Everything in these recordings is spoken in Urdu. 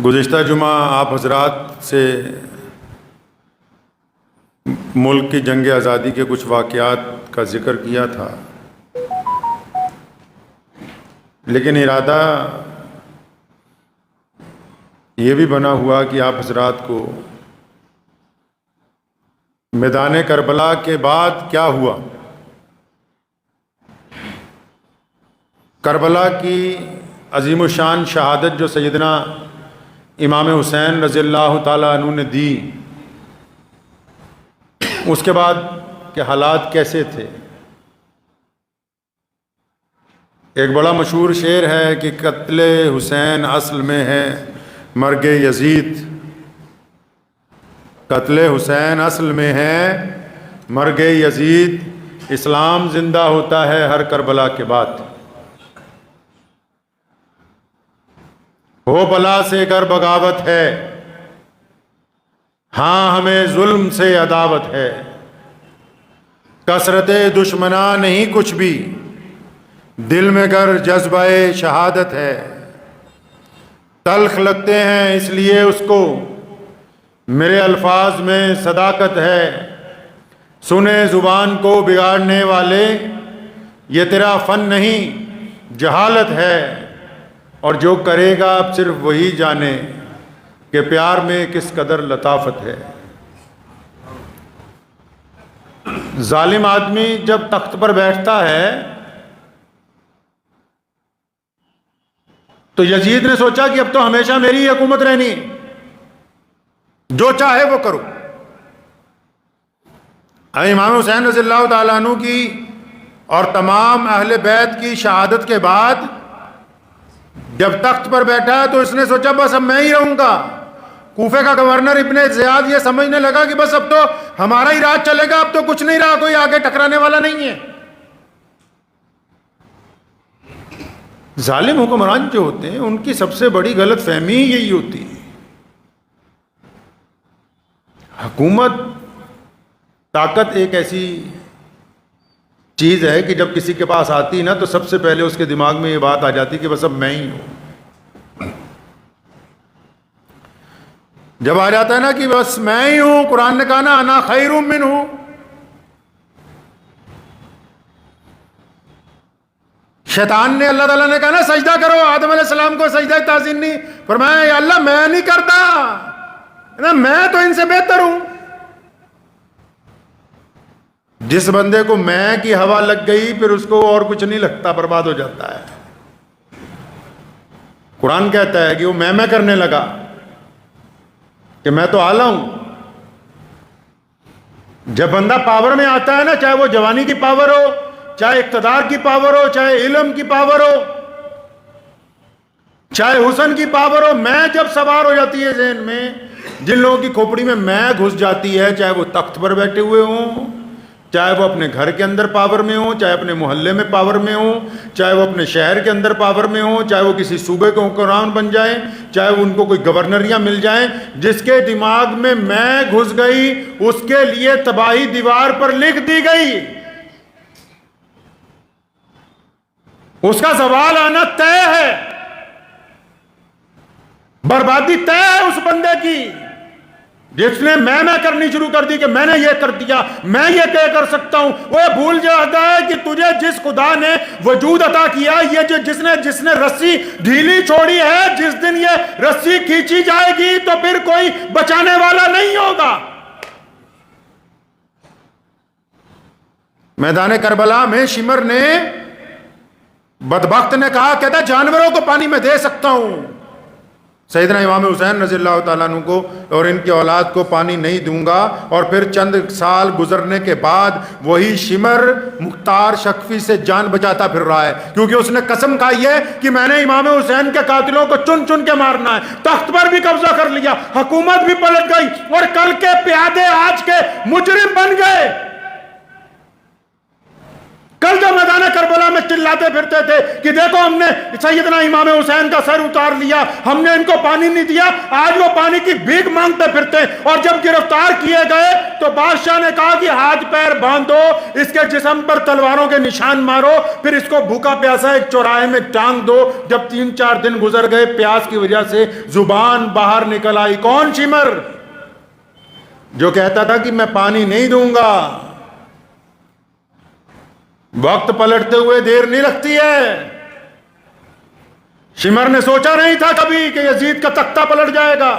گزشتہ جمعہ آپ حضرات سے ملک کی جنگ آزادی کے کچھ واقعات کا ذکر کیا تھا، لیکن ارادہ یہ بھی بنا ہوا کہ آپ حضرات کو میدان کربلا کے بعد کیا ہوا، کربلا کی عظیم الشان شہادت جو سیدنا امام حسین رضی اللہ تعالیٰ عنہ نے دی، اس کے بعد کے حالات کیسے تھے۔ ایک بڑا مشہور شعر ہے کہ قتل حسین اصل میں ہے مرگ یزید، قتل حسین اصل میں ہے مرگ یزید، اسلام زندہ ہوتا ہے ہر کربلا کے بعد، ہو بلا سے گر بغاوت ہے، ہاں ہمیں ظلم سے عداوت ہے، کثرت دشمنا نہیں کچھ بھی، دل میں گر جذبہ شہادت ہے، تلخ لگتے ہیں اس لیے اس کو میرے الفاظ میں صداقت ہے، سنے زبان کو بگاڑنے والے یہ تیرا فن نہیں جہالت ہے، اور جو کرے گا اب صرف وہی جانے کہ پیار میں کس قدر لطافت ہے۔ ظالم آدمی جب تخت پر بیٹھتا ہے تو یزید نے سوچا کہ اب تو ہمیشہ میری ہی حکومت رہنی، جو چاہے وہ کرو۔ امام حسین رضی اللہ تعالیٰ عنہ کی اور تمام اہل بیت کی شہادت کے بعد جب تخت پر بیٹھا تو اس نے سوچا بس اب میں ہی رہوں گا۔ کوفے کا گورنر ابن زیاد یہ سمجھنے لگا کہ بس اب تو ہمارا ہی راج چلے گا، اب تو کچھ نہیں رہا، کوئی آگے ٹکرانے والا نہیں ہے۔ ظالم حکمران جو ہوتے ہیں ان کی سب سے بڑی غلط فہمی یہی ہوتی ہے۔ حکومت طاقت ایک ایسی چیز ہے کہ جب کسی کے پاس آتی نا تو سب سے پہلے اس کے دماغ میں یہ بات آ جاتی کہ بس اب میں ہی ہوں۔ جب آ جاتا ہے نا کہ بس میں ہی ہوں، قرآن نے کہا نا انا خیر منہ، شیطان نے اللہ تعالیٰ نے کہا نا سجدہ کرو، آدم علیہ السلام کو سجدہ تعظیم نہیں فرمایا، یا اللہ میں نہیں کرتا، میں تو ان سے بہتر ہوں۔ جس بندے کو میں کی ہوا لگ گئی پھر اس کو اور کچھ نہیں لگتا، برباد ہو جاتا ہے۔ قرآن کہتا ہے کہ وہ میں کرنے لگا کہ میں تو اعلیٰ ہوں۔ جب بندہ پاور میں آتا ہے نا، چاہے وہ جوانی کی پاور ہو، چاہے اقتدار کی پاور ہو، چاہے علم کی پاور ہو، چاہے حسن کی پاور ہو، میں جب سوار ہو جاتی ہے ذہن میں، جن لوگوں کی کھوپڑی میں میں گھس جاتی ہے، چاہے وہ تخت پر بیٹھے ہوئے ہوں، چاہے وہ اپنے گھر کے اندر پاور میں ہوں، چاہے اپنے محلے میں پاور میں ہوں، چاہے وہ اپنے شہر کے اندر پاور میں ہوں، چاہے وہ کسی صوبے کے حکمران بن جائیں، چاہے وہ ان کو کوئی گورنریاں مل جائیں، جس کے دماغ میں گھس گئی اس کے لیے تباہی دیوار پر لکھ دی گئی، اس کا زوال آنا طے ہے، بربادی طے ہے اس بندے کی جس نے میں کرنی شروع کر دی کہ میں نے یہ کر دیا، میں یہ طے کر سکتا ہوں۔ وہ بھول جاتا ہے کہ تجھے جس خدا نے وجود عطا کیا، یہ جس نے رسی ڈھیلی چھوڑی ہے، جس دن یہ رسی کھینچی جائے گی تو پھر کوئی بچانے والا نہیں ہوگا۔ میدان کربلا میں شمر نے بدبخت نے کہا، کہتا جانوروں کو پانی میں دے سکتا ہوں، سیدنا امام حسین رضی اللہ تعالیٰ عنہ کو اور ان کی اولاد کو پانی نہیں دوں گا۔ اور پھر چند سال گزرنے کے بعد وہی شمر مختار شکفی سے جان بچاتا پھر رہا ہے، کیونکہ اس نے قسم کھائی ہے کہ میں نے امام حسین کے قاتلوں کو چن چن کے مارنا ہے۔ تخت پر بھی قبضہ کر لیا، حکومت بھی پلٹ گئی، اور کل کے پیادے آج کے مجرم بن گئے۔ کل جو میدان کربلا میں چلاتے پھرتے تھے کہ دیکھو ہم نے سیدنا امام حسین کا سر اتار لیا، ہم نے ان کو پانی نہیں دیا، آج وہ پانی کی بھیک مانگتے پھرتے ہیں۔ اور جب گرفتار کیے گئے تو بادشاہ نے کہا کہ ہاتھ پیر باندھو، اس کے جسم پر تلواروں کے نشان مارو، پھر اس کو بھوکا پیاسا ایک چوراہے میں ٹانگ دو۔ جب 3-4 دن گزر گئے، پیاس کی وجہ سے زبان باہر نکل آئی۔ کون؟ شمر، جو کہتا تھا کہ میں پانی نہیں دوں گا۔ وقت پلٹتے ہوئے دیر نہیں لگتی ہے۔ شمر نے سوچا نہیں تھا کبھی کہ یزید کا تختہ پلٹ جائے گا۔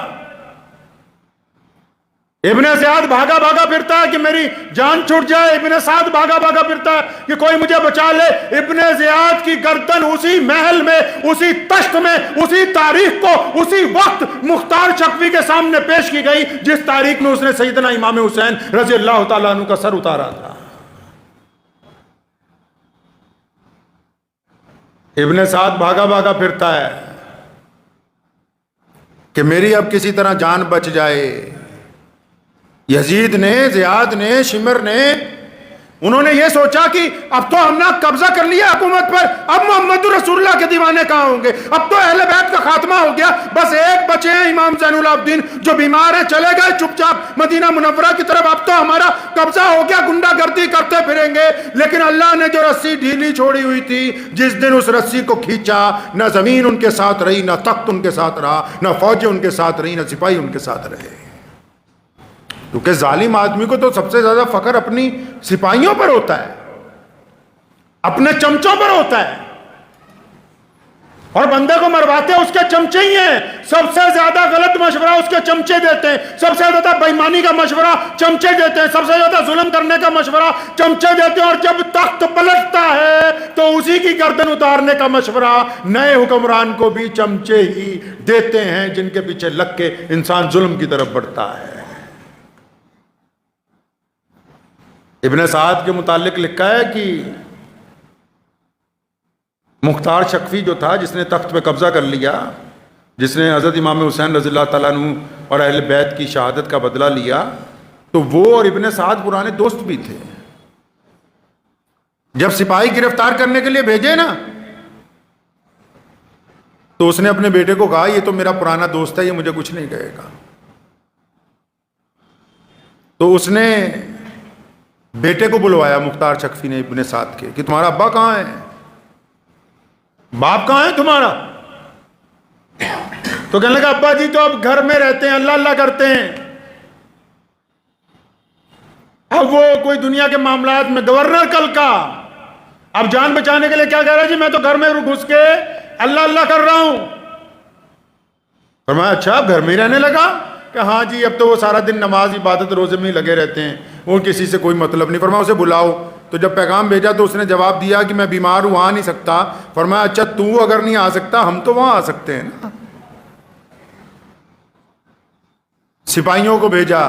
ابن زیاد بھاگا بھاگا پھرتا ہے کہ میری جان چھوٹ جائے، ابن سعد بھاگا بھاگا پھرتا ہے کہ کوئی مجھے بچا لے۔ ابن زیاد کی گردن اسی محل میں، اسی تشت میں، اسی تاریخ کو اسی وقت مختار شفیع کے سامنے پیش کی گئی جس تاریخ میں اس نے سیدنا امام حسین رضی اللہ تعالیٰ عنہ کا سر اتارا تھا۔ ابن سعد بھاگا بھاگا پھرتا ہے کہ میری اب کسی طرح جان بچ جائے۔ یزید نے، زیاد نے، شمر نے، انہوں نے یہ سوچا کہ اب تو ہم نے قبضہ کر لیا حکومت پر، اب محمد رسول اللہ کے دیوانے کہاں ہوں گے، اب تو اہل بیت کا خاتمہ ہو گیا، بس ایک بچے ہیں امام زین العابدین جو بیمار ہیں، چلے گئے چپ چاپ مدینہ منورہ کی طرف، اب تو ہمارا قبضہ ہو گیا، گنڈا گردی کرتے پھریں گے۔ لیکن اللہ نے جو رسی ڈھیلی چھوڑی ہوئی تھی، جس دن اس رسی کو کھینچا، نہ زمین ان کے ساتھ رہی، نہ تخت ان کے ساتھ رہا، نہ فوجیں ان کے ساتھ رہی، نہ سپاہی ان کے ساتھ رہے۔ کیونکہ ظالم آدمی کو تو سب سے زیادہ فخر اپنی سپاہیوں پر ہوتا ہے، اپنے چمچوں پر ہوتا ہے، اور بندے کو مرواتے اس کے چمچے ہی ہیں۔ سب سے زیادہ غلط مشورہ اس کے چمچے دیتے ہیں، سب سے زیادہ بے ایمانی کا مشورہ چمچے دیتے ہیں، سب سے زیادہ ظلم کرنے کا مشورہ چمچے دیتے ہیں، اور جب تخت پلٹتا ہے تو اسی کی گردن اتارنے کا مشورہ نئے حکمران کو بھی چمچے ہی دیتے ہیں، جن کے پیچھے لگ کے انسان ظلم کی طرف بڑھتا ہے۔ ابن سعد کے متعلق لکھا ہے کہ مختار شفیع جو تھا، جس نے تخت پہ قبضہ کر لیا، جس نے حضرت امام حسین رضی اللہ تعالیٰ عنہ اور اہل بیت کی شہادت کا بدلہ لیا، تو وہ اور ابن سعد پرانے دوست بھی تھے۔ جب سپاہی گرفتار کرنے کے لیے بھیجے نا، تو اس نے اپنے بیٹے کو کہا یہ تو میرا پرانا دوست ہے، یہ مجھے کچھ نہیں کہے گا۔ تو اس نے بیٹے کو بلوایا مختار شفیع نے ابن سعد کے کہ تمہارا ابا کہاں ہے، باپ کہاں ہے تمہارا؟ تو کہنے لگا ابا جی تو اب گھر میں رہتے ہیں، اللہ اللہ کرتے ہیں، اب وہ کوئی دنیا کے معاملات میں گورنر کل کا، اب جان بچانے کے لیے کیا کہہ رہا ہے جی میں تو گھر میں گھس کے اللہ اللہ کر رہا ہوں۔ فرمایا اچھا اب گھر میں ہی رہنے لگا؟ کہ ہاں جی اب تو وہ سارا دن نماز عبادت روزے میں ہی لگے رہتے ہیں، وہ کسی سے کوئی مطلب نہیں۔ فرمایا اسے بلاؤ۔ تو جب پیغام بھیجا تو اس نے جواب دیا کہ میں بیمار ہوں، آ نہیں سکتا۔ فرمایا اچھا تو اگر نہیں آ سکتا ہم تو وہاں آ سکتے ہیں نا۔ سپاہیوں کو بھیجا،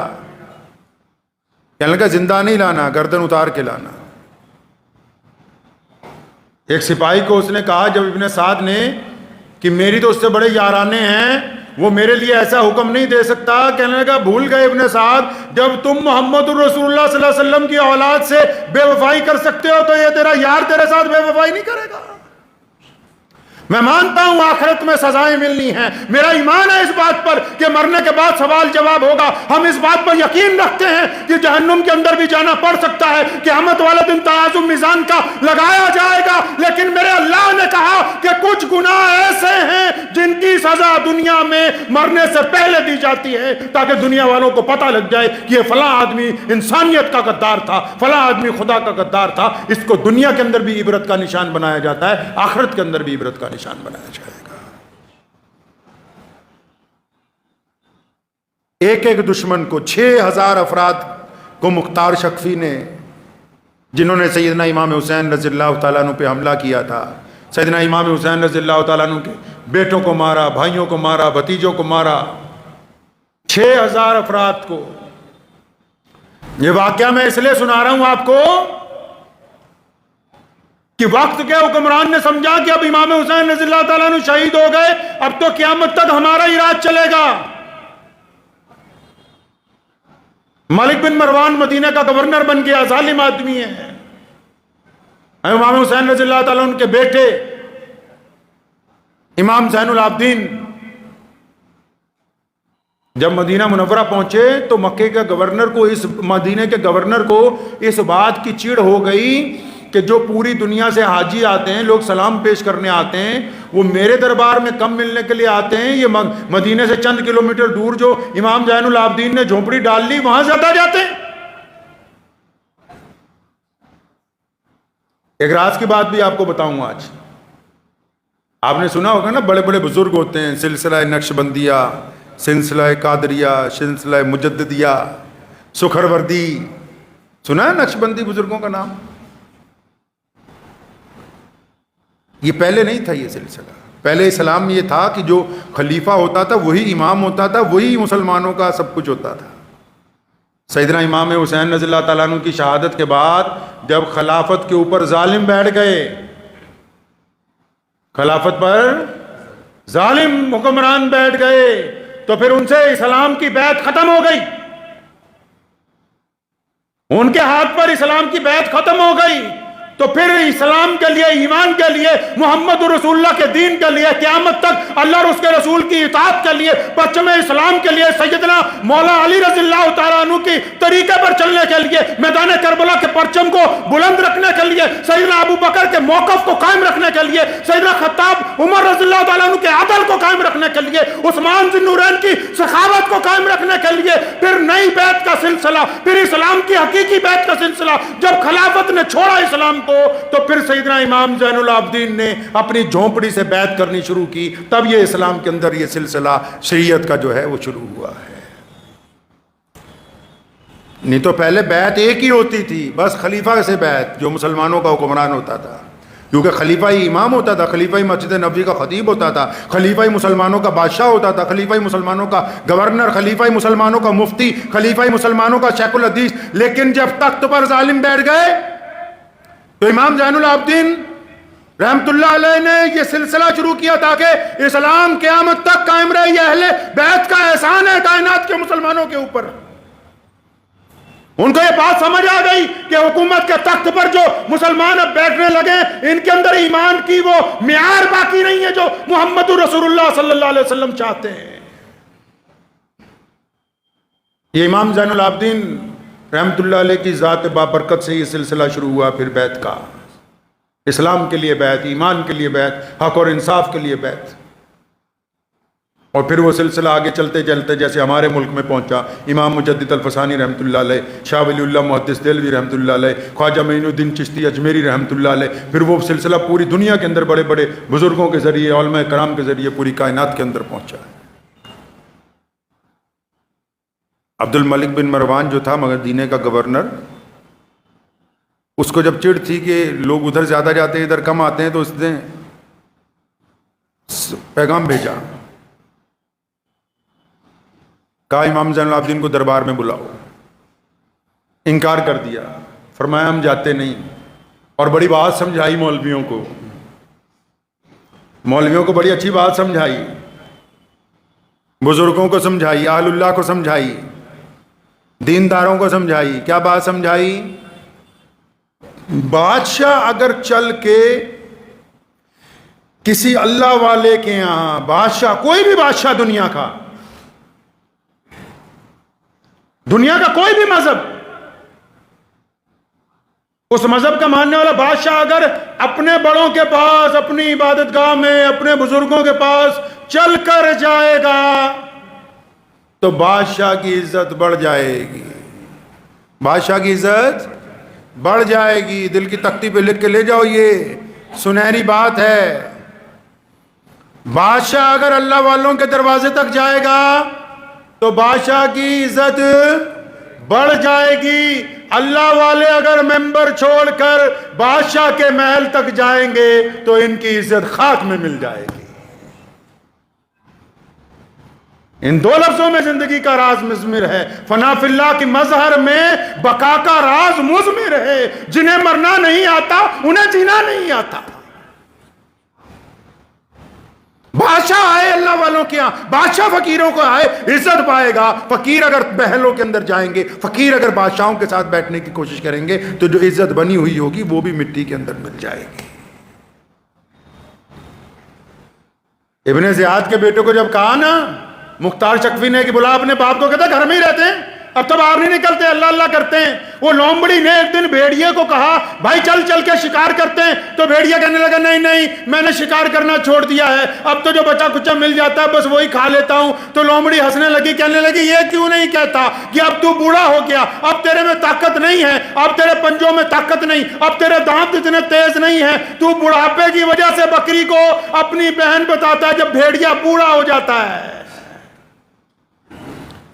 کہنے لگا زندہ نہیں لانا، گردن اتار کے لانا۔ ایک سپاہی کو اس نے کہا جب ابن سعد نے کہ میری تو اس سے بڑے یارانے ہیں، وہ میرے لیے ایسا حکم نہیں دے سکتا، کہنے لگا بھول گئے ابن سعد جب تم محمد الرسول اللہ صلی اللہ علیہ وسلم کی اولاد سے بے وفائی کر سکتے ہو تو یہ تیرا یار تیرے ساتھ بے وفائی نہیں کرے گا۔ میں مانتا ہوں آخرت میں سزائیں ملنی ہیں، میرا ایمان ہے اس بات پر کہ مرنے کے بعد سوال جواب ہوگا، ہم اس بات پر یقین رکھتے ہیں کہ جہنم کے اندر بھی جانا پڑ سکتا ہے، قیامت والے دن ترازو میزان کا لگایا جائے گا، لیکن میرے اللہ نے کہا کہ کچھ گناہ ایسے ہیں جن کی سزا دنیا میں مرنے سے پہلے دی جاتی ہے تاکہ دنیا والوں کو پتہ لگ جائے کہ یہ فلاں آدمی انسانیت کا غدار تھا، فلاں آدمی خدا کا غدار تھا۔ اس کو دنیا کے اندر بھی عبرت کا نشان بنایا جاتا ہے، آخرت کے اندر بھی عبرت کا نشان بنایا جائے گا۔ ایک ایک دشمن کو 6000 افراد کو مختار شفیع نے، جنہوں نے سیدنا امام حسین رضی اللہ تعالیٰ عنہ پہ حملہ کیا تھا، سیدنا امام حسین رضی اللہ تعالیٰ عنہ کے بیٹوں کو مارا، بھائیوں کو مارا، بھتیجوں کو مارا، 6000 افراد کو۔ یہ واقعہ میں اس لیے سنا رہا ہوں آپ کو کہ وقت کے حکمران نے سمجھا کہ اب امام حسین رضی اللہ تعالیٰ عنہ شہید ہو گئے، اب تو قیامت تک ہمارا ہی راج چلے گا۔ ملک بن مروان مدینہ کا گورنر بن گیا، ظالم آدمی ہے، امام حسین رضی اللہ تعالیٰ ان کے بیٹے امام زین العابدین جب مدینہ منورہ پہنچے تو مکے کے گورنر کو مدینہ کے گورنر کو اس بات کی چڑ ہو گئی کہ جو پوری دنیا سے حاجی آتے ہیں، لوگ سلام پیش کرنے آتے ہیں، وہ میرے دربار میں کم ملنے کے لیے آتے ہیں، یہ مدینہ سے چند کلومیٹر دور جو امام زین العابدین نے جھونپڑی ڈال لی وہاں زیادہ جاتے ہیں۔ ایک راز کی بات بھی آپ کو بتاؤں آج، آپ نے سنا ہوگا نا، بڑے بڑے بزرگ ہوتے ہیں، سلسلہ نقشبندیہ، سلسلہ قادریہ، سلسلہ مجددیہ، سکھروردی، سنا ہے نقشبندی بزرگوں کا نام؟ یہ پہلے نہیں تھا یہ سلسلہ، پہلے اسلام یہ تھا کہ جو خلیفہ ہوتا تھا وہی امام ہوتا تھا، وہی مسلمانوں کا سب کچھ ہوتا تھا۔ سیدنا امام حسین رضی اللہ تعالیٰ عنہ کی شہادت کے بعد جب خلافت کے اوپر ظالم بیٹھ گئے، خلافت پر ظالم حکمران بیٹھ گئے، تو پھر ان سے اسلام کی بیعت ختم ہو گئی، ان کے ہاتھ پر اسلام کی بیعت ختم ہو گئی۔ تو پھر اسلام کے لیے، ایمان کے لیے، محمد رسول اللہ کے دین کے لیے، قیامت تک اللہ اور اس کے رسول کی اطاعت کے لیے، پرچم اسلام کے لیے، سیدنا مولا علی رضی اللہ تعالیٰ عنہ کی طریقے پر چلنے کے لیے، میدان کربلا کے پرچم کو بلند رکھنے کے لیے، سیدنا ابو بکر کے موقف کو قائم رکھنے کے لیے، سیدنا خطاب عمر رضی اللہ تعالیٰ عنہ کے عدل کو قائم رکھنے کے لیے، عثمان ذی النورین کی سخاوت کو قائم رکھنے کے لیے، پھر نئی بیعت کا سلسلہ، پھر اسلام کی حقیقی بیعت کا سلسلہ۔ جب خلافت نے چھوڑا اسلام کو تو پھر سیدنا امام زین العابدین نے اپنی جھونپڑی سے بیعت کرنی شروع کی، تب یہ اسلام کے اندر یہ سلسلہ شریعت کا جو ہے وہ شروع ہوا ہے۔ نہیں تو پہلے بیعت ایک ہی ہوتی تھی، بس خلیفہ سے بیعت، جو مسلمانوں کا حکمران ہوتا تھا، کیونکہ خلیفہ ہی امام ہوتا تھا، خلیفہ ہی مسجد نبوی کا خطیب ہوتا تھا، خلیفہ ہی مسلمانوں کا بادشاہ ہوتا تھا، خلیفہ ہی مسلمانوں کا گورنر، خلیفہ ہی مسلمانوں کا مفتی، خلیفہ ہی مسلمانوں کا شیخ الحدیث۔ لیکن جب تخت پر ظالم بیٹھ گئے تو امام زین العابدین رحمت اللہ علیہ نے یہ سلسلہ شروع کیا تاکہ اسلام قیامت تک قائم رہے۔ یہ اہل بیت کا احسان ہے کائنات کے مسلمانوں کے اوپر۔ ان کو یہ بات سمجھ آ گئی کہ حکومت کے تخت پر جو مسلمان اب بیٹھنے لگے، ان کے اندر ایمان کی وہ معیار باقی نہیں ہے جو محمد رسول اللہ صلی اللہ علیہ وسلم چاہتے ہیں۔ یہ امام زین العابدین رحمت اللہ علیہ کی ذات بابرکت سے یہ سلسلہ شروع ہوا، پھر بیعت کا، اسلام کے لیے بیعت، ایمان کے لیے بیعت، حق اور انصاف کے لیے بیعت، اور پھر وہ سلسلہ آگے چلتے چلتے جیسے ہمارے ملک میں پہنچا۔ امام مجدد الفسانی رحمت اللہ علیہ، شاہ ولی اللہ محدث دہلوی رحمت اللہ علیہ، خواجہ معین الدین چشتی اجمیری رحمت اللہ علیہ، پھر وہ سلسلہ پوری دنیا کے اندر بڑے بڑے بزرگوں کے ذریعے، علماء کرام کے ذریعے پوری کائنات کے اندر پہنچا۔ عبد الملک بن مروان جو تھا مدینہ کا گورنر، اس کو جب چڑ تھی کہ لوگ ادھر زیادہ جاتے ہیں ادھر کم آتے ہیں، تو اس نے پیغام بھیجا، کہا امام زین العابدین کو دربار میں بلاؤ۔ انکار کر دیا، فرمایا ہم جاتے نہیں، اور بڑی بات سمجھائی مولویوں کو، مولویوں کو بڑی اچھی بات سمجھائی، بزرگوں کو سمجھائی، اہل اللہ کو سمجھائی، دینداروں کو سمجھائی۔ کیا بات سمجھائی؟ بادشاہ اگر چل کے کسی اللہ والے کے یہاں، بادشاہ کوئی بھی بادشاہ دنیا کا کوئی بھی مذہب، اس مذہب کا ماننے والا بادشاہ اگر اپنے بڑوں کے پاس، اپنی عبادت گاہ میں، اپنے بزرگوں کے پاس چل کر جائے گا تو بادشاہ کی عزت بڑھ جائے گی، بادشاہ کی عزت بڑھ جائے گی۔ دل کی تختی پہ لکھ کے لے جاؤ، یہ سنہری بات ہے۔ بادشاہ اگر اللہ والوں کے دروازے تک جائے گا تو بادشاہ کی عزت بڑھ جائے گی۔ اللہ والے اگر ممبر چھوڑ کر بادشاہ کے محل تک جائیں گے تو ان کی عزت خاک میں مل جائے گی۔ ان دو لفظوں میں زندگی کا راز مضمر ہے۔ فنا فی اللہ کی مظہر میں بقا کا راز مضمر ہے۔ جنہیں مرنا نہیں آتا انہیں جینا نہیں آتا۔ بادشاہ آئے اللہ والوں کے یہاں، بادشاہ فقیروں کو آئے، عزت پائے گا۔ فقیر اگر محلوں کے اندر جائیں گے، فقیر اگر بادشاہوں کے ساتھ بیٹھنے کی کوشش کریں گے تو جو عزت بنی ہوئی ہوگی وہ بھی مٹی کے اندر مل جائے گی۔ ابن زیاد کے بیٹے کو جب کہا نا مختار شکوی نے کہ بلا اپنے باپ کو، کہتا گھر میں ہی رہتے ہیں، اب تو باہر نہیں نکلتے، اللہ اللہ کرتے ہیں۔ وہ لومڑی نے ایک دن بھیڑیے کو کہا بھائی چل چل کے شکار کرتے ہیں، تو بھیڑیا کہنے لگا نہیں نہیں میں نے شکار کرنا چھوڑ دیا ہے، اب تو جو بچا کچا مل جاتا ہے بس وہی کھا لیتا ہوں۔ تو لومڑی ہنسنے لگی، کہنے لگی یہ کیوں نہیں کہتا کہ اب تو بوڑھا ہو گیا، اب تیرے میں طاقت نہیں ہے، اب تیرے پنجوں میں طاقت نہیں، اب تیرے دانت اتنے تیز نہیں ہیں، تو بڑھاپے کی وجہ سے بکری کو اپنی بہن بتاتا ہے جب بھیڑیا بوڑھا ہو جاتا ہے۔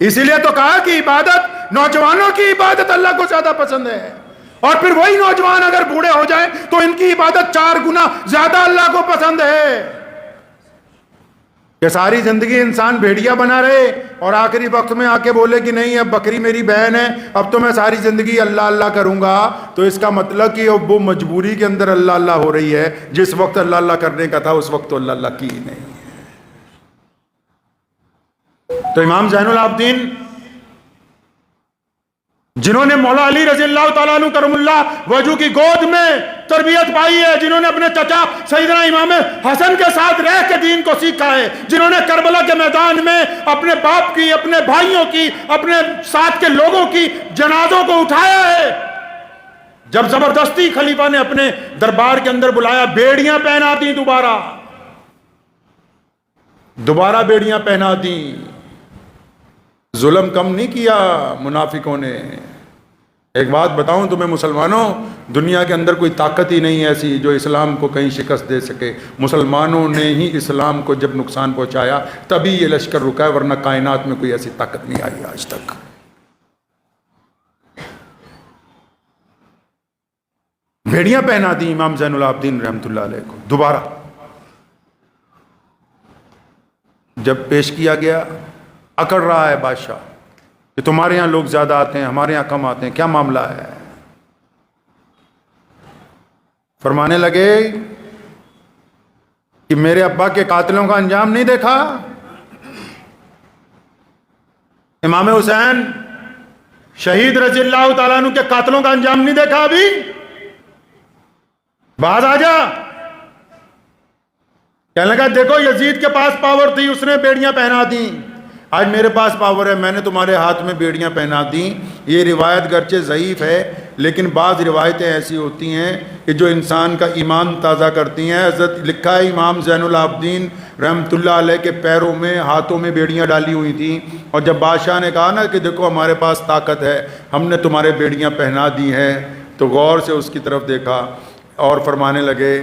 اسی لیے تو کہا کہ عبادت، نوجوانوں کی عبادت اللہ کو زیادہ پسند ہے، اور پھر وہی نوجوان اگر بوڑھے ہو جائیں تو ان کی عبادت 4 گنا زیادہ اللہ کو پسند ہے۔ کہ ساری زندگی انسان بھیڑیا بنا رہے اور آخری وقت میں آ کے بولے کہ نہیں اب بکری میری بہن ہے، اب تو میں ساری زندگی اللہ اللہ کروں گا، تو اس کا مطلب کہ اب وہ مجبوری کے اندر اللہ اللہ ہو رہی ہے، جس وقت اللہ اللہ کرنے کا تھا اس وقت تو اللہ اللہ کی نہیں۔ تو امام زین العابدین جنہوں نے مولا علی رضی اللہ تعالیٰ عنہ کرم اللہ وجہ کی گود میں تربیت پائی ہے، جنہوں نے اپنے چچا سیدنا امام حسن کے ساتھ رہ کے دین کو سیکھا ہے، جنہوں نے کربلا کے میدان میں اپنے باپ کی، اپنے بھائیوں کی، اپنے ساتھ کے لوگوں کی جنازوں کو اٹھایا ہے، جب زبردستی خلیفہ نے اپنے دربار کے اندر بلایا، بیڑیاں پہنا دی، دوبارہ بیڑیاں پہنا دی، ظلم کم نہیں کیا منافقوں نے۔ ایک بات بتاؤں تمہیں مسلمانوں، دنیا کے اندر کوئی طاقت ہی نہیں ایسی جو اسلام کو کہیں شکست دے سکے۔ مسلمانوں نے ہی اسلام کو جب نقصان پہنچایا تبھی یہ لشکر رکا ہے، ورنہ کائنات میں کوئی ایسی طاقت نہیں آئی آج تک۔ بھیڑیاں پہنا دی امام زین العابدین رحمۃ اللہ علیہ کو۔ دوبارہ جب پیش کیا گیا، اکڑ رہا ہے بادشاہ کہ تمہارے یہاں لوگ زیادہ آتے ہیں، ہمارے یہاں کم آتے ہیں، کیا معاملہ ہے؟ فرمانے لگے کہ میرے ابا کے قاتلوں کا انجام نہیں دیکھا؟ امام حسین شہید رضی اللہ تعالیٰ عنہ کے قاتلوں کا انجام نہیں دیکھا؟ ابھی باز آ جا۔ کہنے لگا دیکھو یزید کے پاس پاور تھی، اس نے بیڑیاں پہنا دیں، آج میرے پاس پاور ہے، میں نے تمہارے ہاتھ میں بیڑیاں پہنا دیں۔ یہ روایت گرچہ ضعیف ہے لیکن بعض روایتیں ایسی ہوتی ہیں کہ جو انسان کا ایمان تازہ کرتی ہیں۔ حضرت لکھا ہے امام زین العابدین رحمۃ اللہ علیہ کے پیروں میں، ہاتھوں میں بیڑیاں ڈالی ہوئی تھیں، اور جب بادشاہ نے کہا نا کہ دیکھو ہمارے پاس طاقت ہے، ہم نے تمہارے بیڑیاں پہنا دی ہیں، تو غور سے اس کی طرف دیکھا اور فرمانے لگے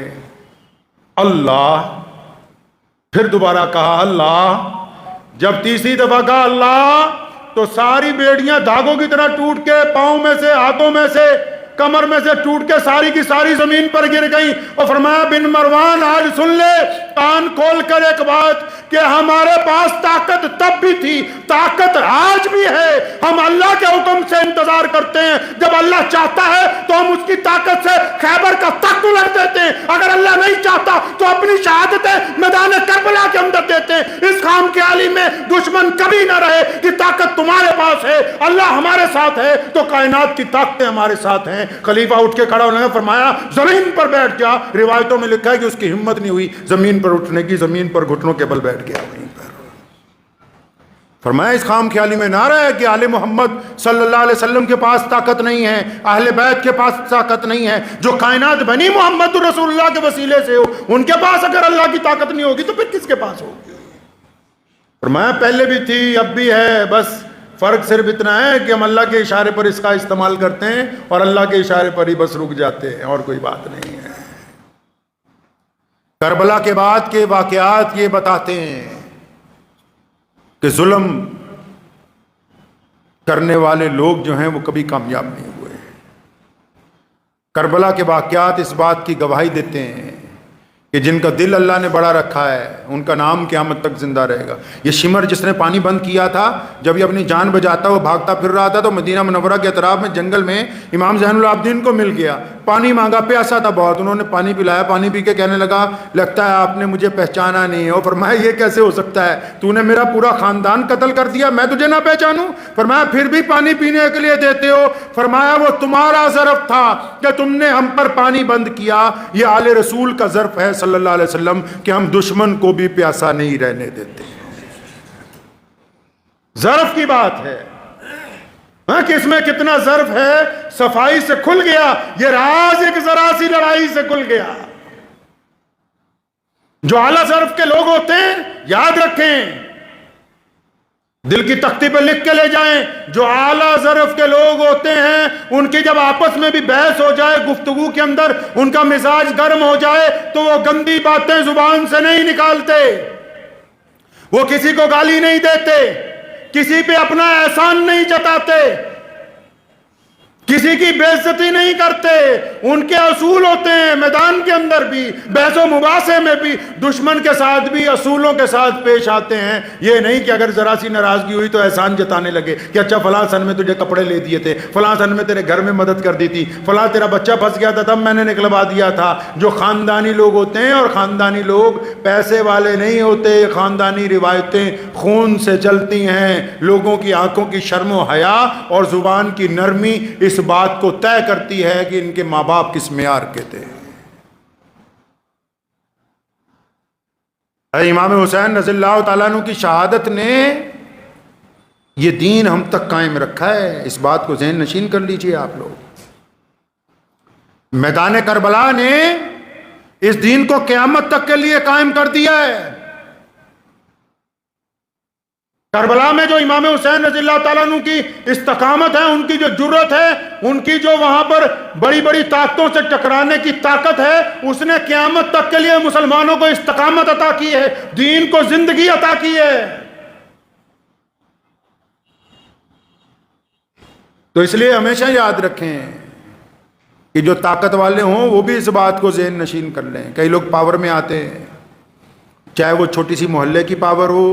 اللہ، پھر دوبارہ کہا اللہ۔ جب تیسری دفعہ کہا اللہ تو ساری بیڑیاں دھاگوں کی طرح ٹوٹ کے پاؤں میں سے، ہاتھوں میں سے، کمر میں سے ٹوٹ کے ساری کی ساری زمین پر گر گئیں، اور فرمایا بن مروان آج سن لے کان کھول کر ایک بات کہ ہمارے پاس طاقت تب بھی تھی، طاقت آج بھی ہے، ہم اللہ کے حکم سے انتظار کرتے ہیں، جب اللہ چاہتا ہے تو ہم اس کی طاقت سے خیبر کا تخت الٹ دیتے ہیں، اگر اللہ نہیں چاہتا تو اپنی شہادتیں میدان کربلا کے اندر دیتے ہیں۔ اس خام کے عالم میں دشمن کبھی نہ رہے کہ طاقت تمہارے پاس ہے، اللہ ہمارے ساتھ ہے تو کائنات کی طاقتیں ہمارے ساتھ ہیں۔ خلیفہ اٹھ کے کھڑا ہونے نے فرمایا زمین پر بیٹھ جا۔ روایتوں میں لکھا ہے کہ اس کی ہمت نہیں ہوئی زمین پر اٹھنے کی، زمین پر گھٹنوں کے بل بیٹھ گیا وہیں پر۔ فرمایا اس خام خیالی میں نہ رہے کہ آل محمد صلی اللہ علیہ وسلم کے پاس طاقت نہیں ہے، اہل بیت کے پاس طاقت نہیں ہے، جو کائنات بنی محمد رسول اللہ کے وسیلے سے ہو، ان کے پاس اگر اللہ کی طاقت نہیں ہوگی تو پھر کس کے پاس ہوگی؟ فرمایا پہلے بھی تھی اب بھی ہے، بس فرق صرف اتنا ہے کہ ہم اللہ کے اشارے پر اس کا استعمال کرتے ہیں اور اللہ کے اشارے پر ہی بس رک جاتے ہیں، اور کوئی بات نہیں ہے۔ کربلا کے بعد کے واقعات یہ بتاتے ہیں کہ ظلم کرنے والے لوگ جو ہیں وہ کبھی کامیاب نہیں ہوئے۔ کربلا کے واقعات اس بات کی گواہی دیتے ہیں کہ جن کا دل اللہ نے بڑا رکھا ہے ان کا نام قیامت تک زندہ رہے گا۔ یہ شمر جس نے پانی بند کیا تھا، جب یہ اپنی جان بچاتا وہ بھاگتا پھر رہا تھا تو مدینہ منورہ کے اطراف میں جنگل میں امام زین العابدین کو مل گیا، پانی مانگا، پیاسا تھا بہت، انہوں نے پانی پلایا، پانی پی کے کہنے لگا لگتا ہے آپ نے مجھے پہچانا نہیں ہے۔ اور فرمایا یہ کیسے ہو سکتا ہے، تو نے میرا پورا خاندان قتل کر دیا، میں تجھے نہ پہچانوں؟ فرمایا پھر بھی پانی پینے کے لیے دیتے ہو؟ فرمایا وہ تمہارا ظرف تھا کہ تم نے ہم پر پانی بند کیا، یہ آل رسول کا ظرف ہے صلی اللہ علیہ وسلم کہ ہم دشمن کو بھی پیاسا نہیں رہنے دیتے۔ ظرف کی بات ہے ہاں، کہ اس میں کتنا ظرف ہے، صفائی سے کھل گیا، یہ راز ایک ذرا سی لڑائی سے کھل گیا۔ جو اعلیٰ ظرف کے لوگ ہوتے ہیں یاد رکھیں، دل کی تختی پہ لکھ کے لے جائیں، جو اعلیٰ ظرف کے لوگ ہوتے ہیں ان کی جب آپس میں بھی بحث ہو جائے، گفتگو کے اندر ان کا مزاج گرم ہو جائے تو وہ گندی باتیں زبان سے نہیں نکالتے، وہ کسی کو گالی نہیں دیتے، کسی پہ اپنا احسان نہیں جتاتے، کسی کی بے عزتی نہیں کرتے۔ ان کے اصول ہوتے ہیں، میدان کے اندر بھی، بحث و مباحثے میں بھی، دشمن کے ساتھ بھی اصولوں کے ساتھ پیش آتے ہیں۔ یہ نہیں کہ اگر ذرا سی ناراضگی ہوئی تو احسان جتانے لگے کہ اچھا فلاں سن میں تجھے کپڑے لے دیے تھے، فلاں سن میں تیرے گھر میں مدد کر دی تھی، فلاں تیرا بچہ پھنس گیا تھا تب میں نے نکلوا دیا تھا۔ جو خاندانی لوگ ہوتے ہیں، اور خاندانی لوگ پیسے والے نہیں ہوتے، خاندانی روایتیں خون سے چلتی ہیں، لوگوں کی آنکھوں کی شرم و حیا اور زبان کی نرمی اس بات کو طے کرتی ہے کہ ان کے ماں باپ کس معیار کے تھے۔ امام حسین رضی اللہ تعالیٰ عنہ کی شہادت نے یہ دین ہم تک قائم رکھا ہے، اس بات کو ذہن نشین کر لیجئے آپ لوگ۔ میدان کربلا نے اس دین کو قیامت تک کے لیے قائم کر دیا ہے۔ کربلا میں جو امام حسین رضی اللہ تعالیٰ عنہ کی استقامت ہے، ان کی جو جرت ہے، ان کی جو وہاں پر بڑی بڑی طاقتوں سے ٹکرانے کی طاقت ہے، اس نے قیامت تک کے لیے مسلمانوں کو استقامت عطا کی ہے، دین کو زندگی عطا کی ہے۔ تو اس لیے ہمیشہ یاد رکھیں کہ جو طاقت والے ہوں وہ بھی اس بات کو ذہن نشین کر لیں۔ کئی لوگ پاور میں آتے ہیں، چاہے وہ چھوٹی سی محلے کی پاور ہو،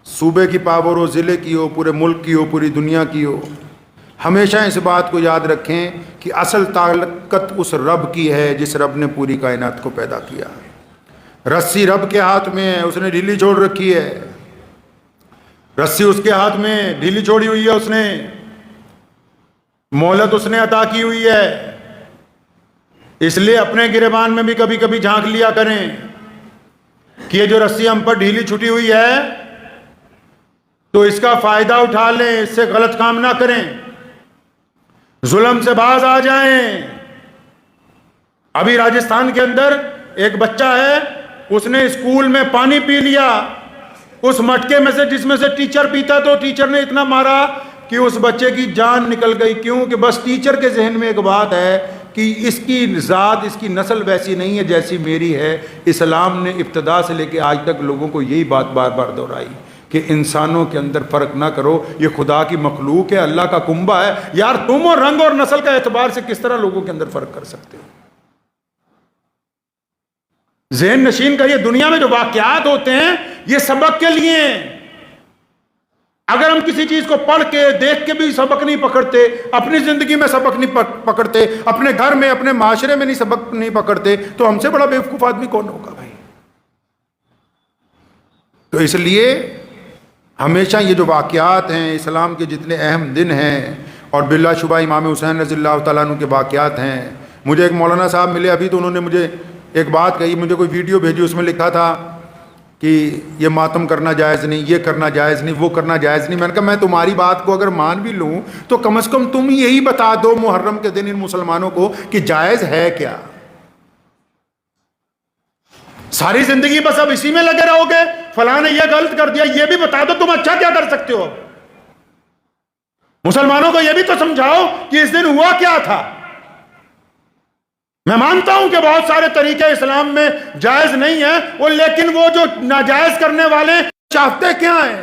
صوبے کی پاور ہو، ضلع کی ہو، پورے ملک کی ہو، پوری دنیا کی ہو، ہمیشہ اس بات کو یاد رکھیں کہ اصل طاقت اس رب کی ہے جس رب نے پوری کائنات کو پیدا کیا۔ رسی رب کے ہاتھ میں ہے، اس نے ڈھیلی چھوڑ رکھی ہے، رسی اس کے ہاتھ میں ڈھیلی چھوڑی ہوئی ہے، اس نے مہلت اس نے عطا کی ہوئی ہے۔ اس لیے اپنے گریبان میں بھی کبھی کبھی جھانک لیا کریں کہ یہ جو رسی ہم پر ڈھیلی چھٹی ہوئی ہے تو اس کا فائدہ اٹھا لیں، اس سے غلط کام نہ کریں، ظلم سے باز آ جائیں۔ ابھی راجستھان کے اندر ایک بچہ ہے، اس نے اسکول میں پانی پی لیا، اس مٹکے میں سے جس میں سے ٹیچر پیتا، تو ٹیچر نے اتنا مارا کہ اس بچے کی جان نکل گئی۔ کیوں کہ بس ٹیچر کے ذہن میں ایک بات ہے کہ اس کی ذات، اس کی نسل ویسی نہیں ہے جیسی میری ہے۔ اسلام نے ابتدا سے لے کے آج تک لوگوں کو یہی بات بار بار دہرائی کہ انسانوں کے اندر فرق نہ کرو، یہ خدا کی مخلوق ہے، اللہ کا کنبہ ہے۔ یار تم اور رنگ اور نسل کا اعتبار سے کس طرح لوگوں کے اندر فرق کر سکتے ہو؟ ذہن نشین کریے، دنیا میں جو واقعات ہوتے ہیں یہ سبق کے لیے ہیں۔ اگر ہم کسی چیز کو پڑھ کے دیکھ کے بھی سبق نہیں پکڑتے، اپنی زندگی میں سبق نہیں پکڑتے، اپنے گھر میں اپنے معاشرے میں سبق نہیں پکڑتے، تو ہم سے بڑا بیوقوف آدمی کون ہوگا بھائی؟ تو اس لیے ہمیشہ یہ جو واقعات ہیں، اسلام کے جتنے اہم دن ہیں، اور بلا شبہ امام حسین رضی اللہ تعالیٰ عنہ کے واقعات ہیں۔ مجھے ایک مولانا صاحب ملے ابھی، تو انہوں نے مجھے ایک بات کہی، مجھے کوئی ویڈیو بھیجی، اس میں لکھا تھا کہ یہ ماتم کرنا جائز نہیں، یہ کرنا جائز نہیں، وہ کرنا جائز نہیں۔ میں نے کہا میں تمہاری بات کو اگر مان بھی لوں تو کم از کم تم یہی بتا دو محرم کے دن ان مسلمانوں کو کہ جائز ہے کیا۔ ساری زندگی بس اب اسی میں لگے رہو گے، فلاں نے یہ غلط کر دیا، یہ بھی بتا دو تم اچھا کیا کر سکتے ہو۔ مسلمانوں کو یہ بھی تو سمجھاؤ کہ اس دن ہوا کیا تھا۔ میں مانتا ہوں کہ بہت سارے طریقے اسلام میں جائز نہیں ہیں، لیکن وہ جو ناجائز کرنے والے چاہتے کیا ہیں؟